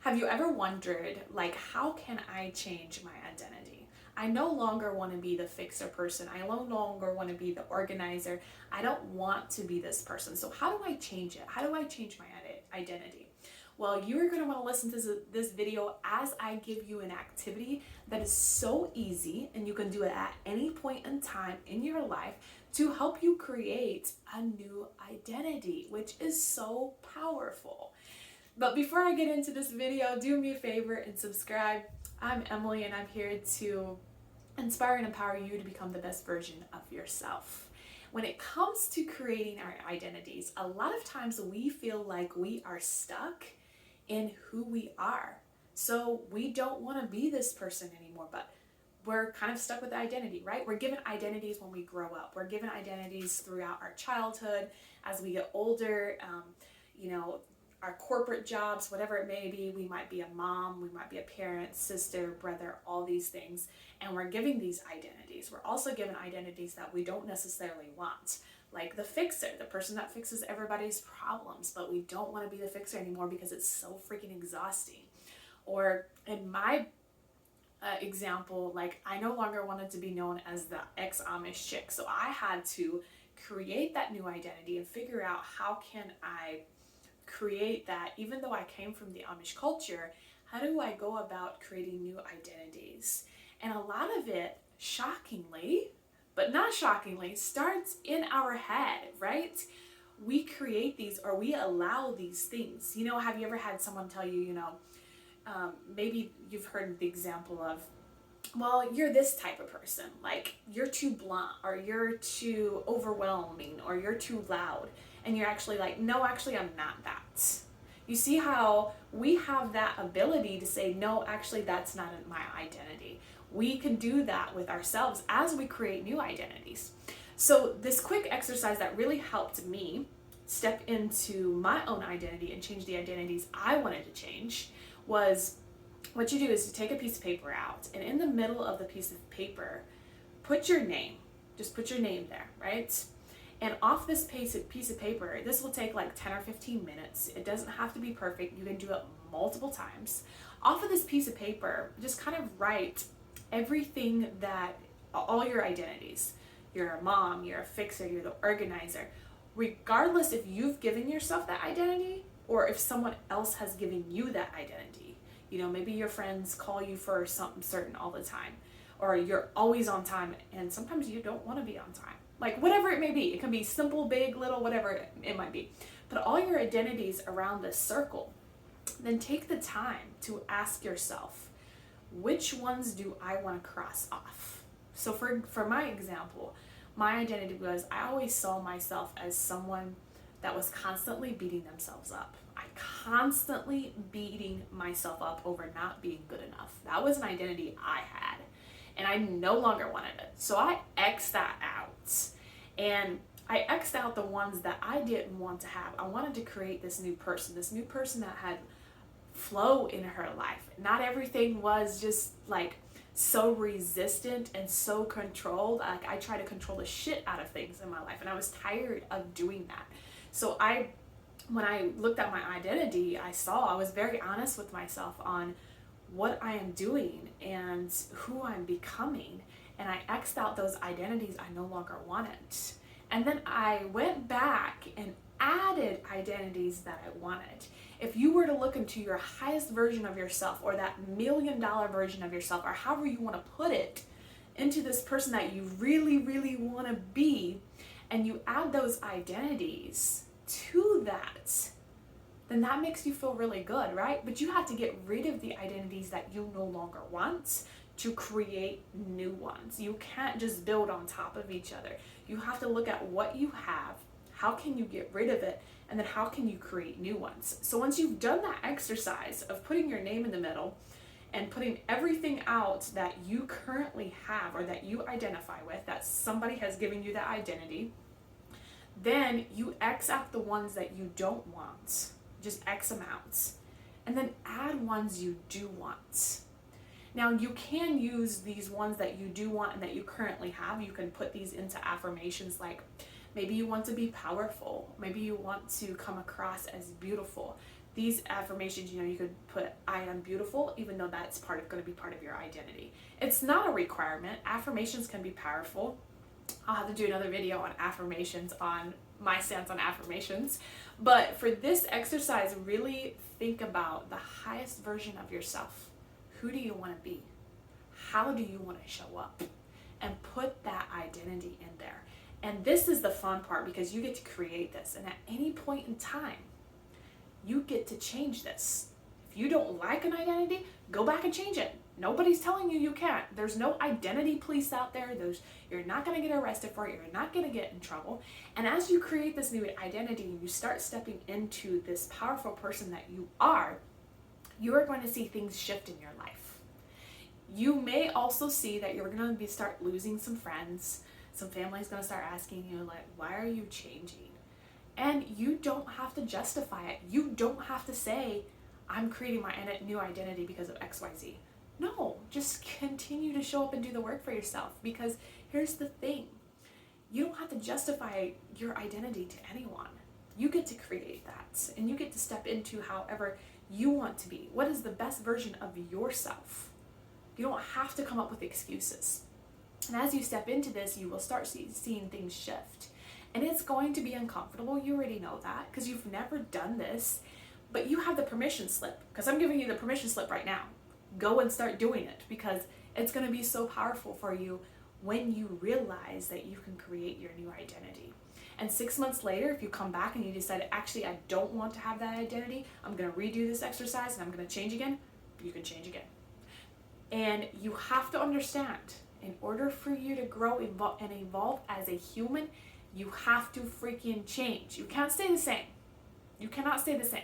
Have you ever wondered, like, how can I change my identity? I no longer want to be the fixer person. I no longer want to be the organizer. I don't want to be this person. So how do I change it? How do I change my identity? Well, you're going to want to listen to this video as I give you an activity that is so easy and you can do it at any point in time in your life to help you create a new identity, which is so powerful. But before I get into this video, do me a favor and subscribe. I'm Emily and I'm here to inspire and empower you to become the best version of yourself. When it comes to creating our identities, a lot of times we feel like we are stuck in who we are. So we don't want to be this person anymore, but we're kind of stuck with the identity, right? We're given identities when we grow up. We're given identities throughout our childhood. As we get older, our corporate jobs, whatever it may be, we might be a mom, we might be a parent, sister, brother, all these things, and we're giving these identities. We're also given identities that we don't necessarily want, like the fixer, the person that fixes everybody's problems, but we don't want to be the fixer anymore because it's so freaking exhausting. Or in my example, like I no longer wanted to be known as the ex-Amish chick, so I had to create that new identity and figure out how can I create that. Even though I came from the Amish culture, how do I go about creating new identities? And a lot of it, shockingly, but not shockingly, starts in our head, right? We create these, or we allow these things. Have you ever had someone tell you, maybe you've heard the example of, well, you're this type of person, like you're too blunt, or you're too overwhelming, or you're too loud. And you're actually like, no, actually, I'm not that. You see how we have that ability to say, no, actually, that's not my identity. We can do that with ourselves as we create new identities. So this quick exercise that really helped me step into my own identity and change the identities I wanted to change was, what you do is you take a piece of paper out, and in the middle of the piece of paper, put your name. Just put your name there, right? And off this piece of paper, this will take like 10 or 15 minutes. It doesn't have to be perfect. You can do it multiple times. Off of this piece of paper, just kind of write everything all your identities. You're a mom, you're a fixer, you're the organizer. Regardless if you've given yourself that identity or if someone else has given you that identity. Maybe your friends call you for something certain all the time, or you're always on time and sometimes you don't want to be on time. Like whatever it may be, it can be simple, big, little, whatever it might be. But all your identities around this circle, then take the time to ask yourself, which ones do I want to cross off? So for my example, my identity was, I always saw myself as someone that was constantly beating themselves up. I constantly beating myself up over not being good enough. That was an identity I had. And I no longer wanted it. So I X'd that out. And I X'd out the ones that I didn't want to have. I wanted to create this new person that had flow in her life. Not everything was just like so resistant and so controlled. Like I try to control the shit out of things in my life, and I was tired of doing that. So when I looked at my identity, I was very honest with myself on what I am doing and who I'm becoming, and I X'd out those identities I no longer wanted. And then I went back and added identities that I wanted. If you were to look into your highest version of yourself, or that $1 million version of yourself, or however you want to put it, into this person that you really, really want to be, and you add those identities to that, then that makes you feel really good, right? But you have to get rid of the identities that you no longer want to create new ones. You can't just build on top of each other. You have to look at what you have, how can you get rid of it, and then how can you create new ones. So once you've done that exercise of putting your name in the middle and putting everything out that you currently have or that you identify with, that somebody has given you that identity, then you X out the ones that you don't want. Just X them out. And then add ones you do want. Now you can use these ones that you do want and that you currently have. You can put these into affirmations, like maybe you want to be powerful. Maybe you want to come across as beautiful. these affirmations, you could put I am beautiful, even though that's going to be part of your identity. It's not a requirement. Affirmations can be powerful. I'll have to do another video on affirmations, on my stance on affirmations. But for this exercise, really think about the highest version of yourself. Who do you want to be? How do you want to show up? And put that identity in there. And this is the fun part, because you get to create this. And at any point in time, you get to change this. If you don't like an identity, go back and change it. Nobody's telling you can't. There's no identity police out there. You're not going to get arrested for it. You're not going to get in trouble. And as you create this new identity and you start stepping into this powerful person that you are going to see things shift in your life. You may also see that you're going to start losing some friends. Some family's going to start asking you, like, why are you changing? And you don't have to justify it. You don't have to say, I'm creating my new identity because of XYZ. No, just continue to show up and do the work for yourself, because here's the thing. You don't have to justify your identity to anyone. You get to create that, and you get to step into however you want to be. What is the best version of yourself? You don't have to come up with excuses. And as you step into this, you will start seeing things shift. And it's going to be uncomfortable. You already know that, because you've never done this, but you have the permission slip, because I'm giving you the permission slip right now. Go and start doing it, because it's going to be so powerful for you when you realize that you can create your new identity. And 6 months later, if you come back and you decide, actually, I don't want to have that identity, I'm going to redo this exercise and I'm going to change again, you can change again. And you have to understand, in order for you to grow and evolve as a human, you have to freaking change. You can't stay the same. You cannot stay the same.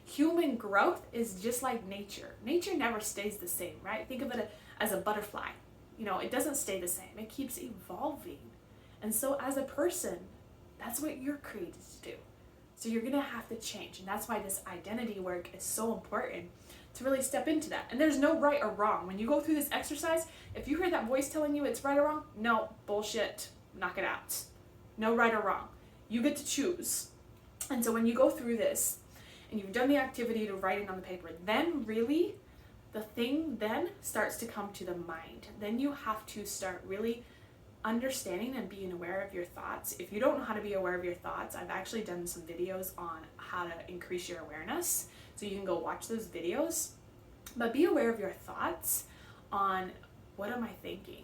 Human growth is just like nature. Nature never stays the same, right? Think of it as a butterfly. It doesn't stay the same. It keeps evolving. And so as a person, that's what you're created to do. So you're going to have to change. And that's why this identity work is so important, to really step into that. And there's no right or wrong. When you go through this exercise, if you hear that voice telling you it's right or wrong, no, bullshit, knock it out. No right or wrong. You get to choose. And so when you go through this, and you've done the activity to writing on the paper, then really the thing then starts to come to the mind. Then you have to start really understanding and being aware of your thoughts. If you don't know how to be aware of your thoughts, I've actually done some videos on how to increase your awareness. So you can go watch those videos. But be aware of your thoughts on, what am I thinking?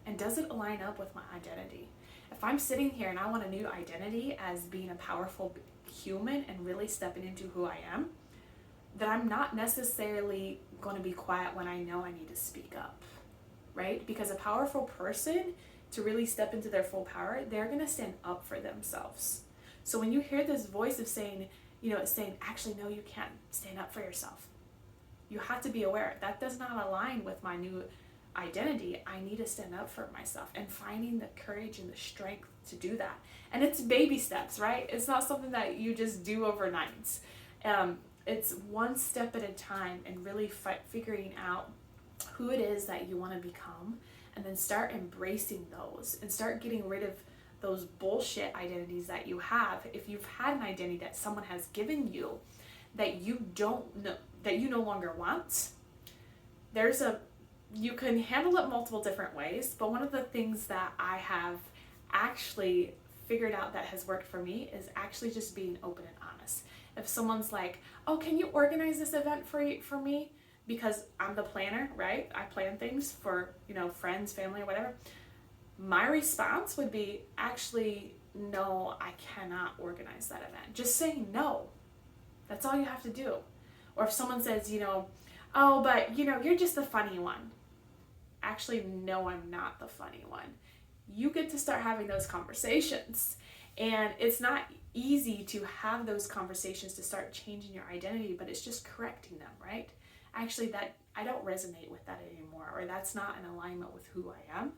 And does it align up with my identity? If I'm sitting here and I want a new identity as being a powerful human and really stepping into who I am, then I'm not necessarily going to be quiet when I know I need to speak up, right? Because a powerful person, to really step into their full power, they're going to stand up for themselves. So when you hear this voice of saying, it's saying, actually, no, you can't stand up for yourself. You have to be aware that does not align with my new identity. I need to stand up for myself, and finding the courage and the strength to do that. And it's baby steps, right? It's not something that you just do overnight. It's one step at a time, and really figuring out who it is that you want to become, and then start embracing those and start getting rid of those bullshit identities that you have. If you've had an identity that someone has given you that you don't know, that you no longer want, you can handle it multiple different ways. But one of the things that I have actually figured out that has worked for me is actually just being open and honest. If someone's like, oh, can you organize this event for me? Because I'm the planner, right? I plan things for, friends, family, or whatever. My response would be, actually, no, I cannot organize that event. Just say no. That's all you have to do. Or if someone says, oh, but, you're just the funny one. Actually, no, I'm not the funny one. You get to start having those conversations. And it's not easy to have those conversations to start changing your identity, but it's just correcting them, right? Actually, that I don't resonate with that anymore, or that's not in alignment with who I am.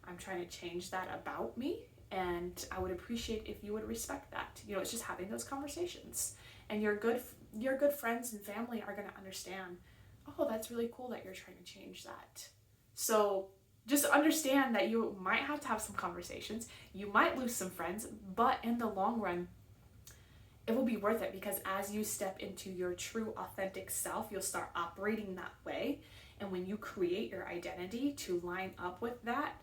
I'm trying to change that about me, and I would appreciate if you would respect that. It's just having those conversations, and your good friends and family are going to understand, oh, that's really cool that you're trying to change that. So just understand that you might have to have some conversations. You might lose some friends, but in the long run, it will be worth it, because as you step into your true authentic self, you'll start operating that way. And when you create your identity to line up with that,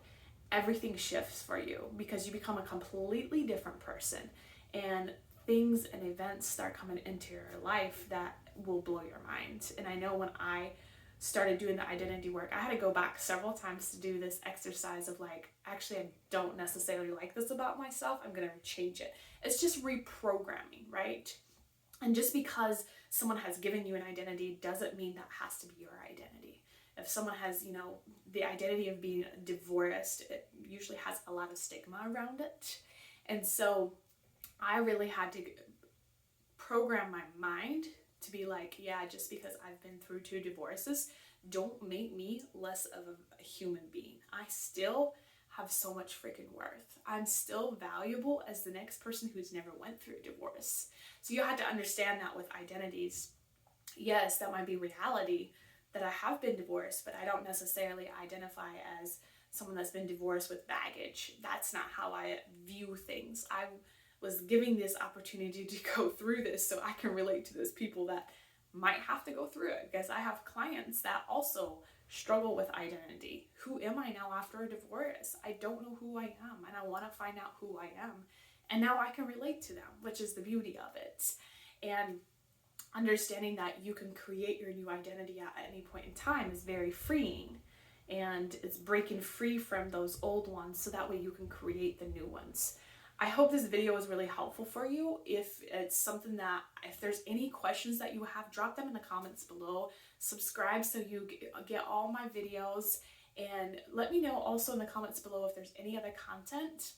everything shifts for you, because you become a completely different person, and things and events start coming into your life that will blow your mind. And I know when I started doing the identity work, I had to go back several times to do this exercise of like, actually, I don't necessarily like this about myself. I'm going to change it. It's just reprogramming, right? And just because someone has given you an identity doesn't mean that has to be your identity. If someone has, the identity of being divorced, it usually has a lot of stigma around it. And so I really had to program my mind to be like, yeah, just because I've been through 2 divorces, don't make me less of a human being. I still have so much freaking worth. I'm still valuable as the next person who's never went through a divorce. So you had to understand that with identities. Yes, that might be reality, that I have been divorced, but I don't necessarily identify as someone that's been divorced with baggage. That's not how I view things. I was giving this opportunity to go through this so I can relate to those people that might have to go through it, because I have clients that also struggle with identity. Who am I now after a divorce? I don't know who I am, and I want to find out who I am. And now I can relate to them, which is the beauty of it. And understanding that you can create your new identity at any point in time is very freeing. And it's breaking free from those old ones so that way you can create the new ones. I hope this video was really helpful for you. If it's something that, if there's any questions that you have, drop them in the comments below. Subscribe so you get all my videos. And let me know also in the comments below if there's any other content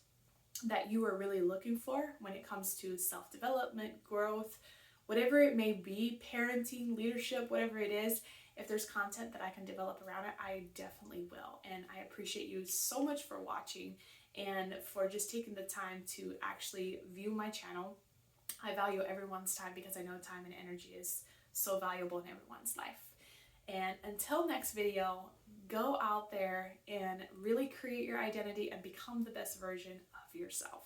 that you are really looking for when it comes to self-development, growth, whatever it may be, parenting, leadership, whatever it is. If there's content that I can develop around it, I definitely will. And I appreciate you so much for watching and for just taking the time to actually view my channel. I value everyone's time, because I know time and energy is so valuable in everyone's life. And until next video, go out there and really create your identity and become the best version of yourself.